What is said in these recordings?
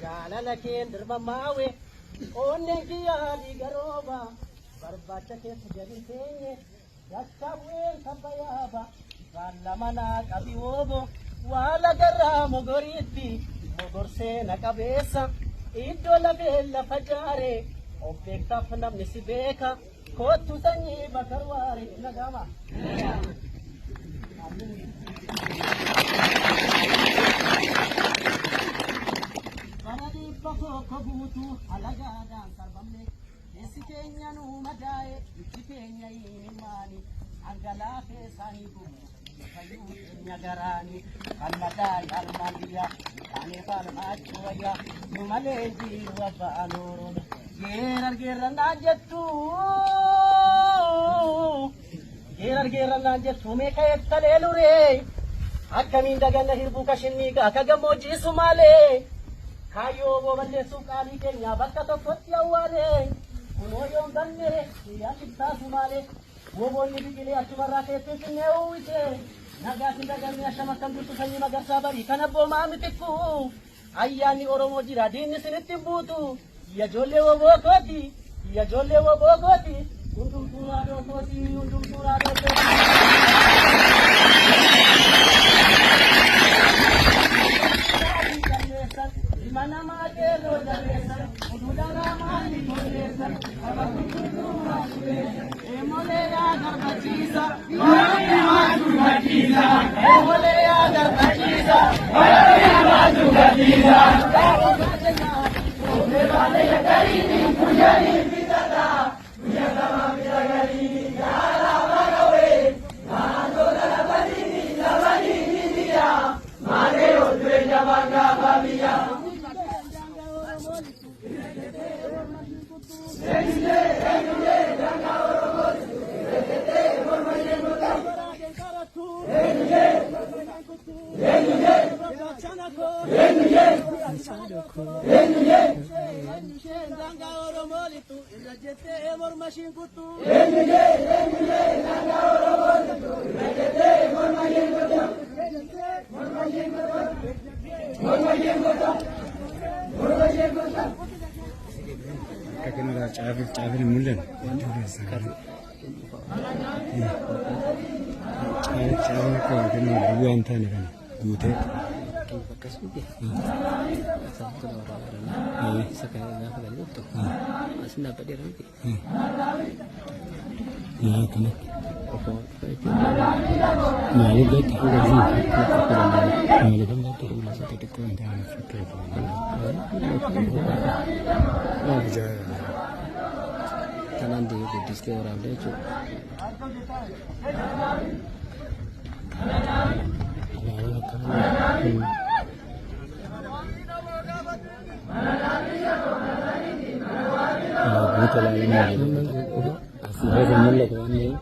جعل لكن درب ماوي ونك يا دي قروبا برباتك تجريتني يتكوين كبيابا قال منا كبيوبو ولا قرام غريتي مغرسنا كبيسا إدو لبيلا فجاري وفيك تفنا منسبيكا كوتو سني بكرواري نجاما كبوتو على جادان سربمني يسكينيا نو مداي يسكينيا يماني أنجلا في سانيكو فيو نجاراني المداي المالية أنا فارماتشويا نماليجي وفانورون غير ناجتو غير ناجتو ميكا يتليلو ري أكمين دعنا هربو كشنيكا كجموجي سومالي kayo mo bande sukali kenya bakka to kotti awale kuno yom danne ya kitta sumale wo bonni bigile atumarra kete tinne uite naga tinda ganne ashama kambutu sanyi magar sabari kanabbo maamitiku ayyani oromo jira dinni sinitti butu ya jolle wo bogoti undum turado koti mana mate lo jalesa udara mani molesa emole ya garbatiza emole ya garbatiza vale ya karini kujani pitata kujama pitagarini yala magawe mandola la badini dia mane odre jabanga babia Kakak cabir mulen. Cabir kau kena dua antara kan, dua. Bekas juga. Satu orang. Sekarang dah kena tutup. Masih dapat dia nanti. Ya kena. Apa? Nah, ini dia tak ada sih. Nah, dia kan tak ada ulas atau tekun dah fikir. Oh, berjaya. Kanan dia di sini orang dia tu. Betul lah ini. Asal dia mula kan ni.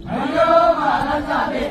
Ayo, mana sabe,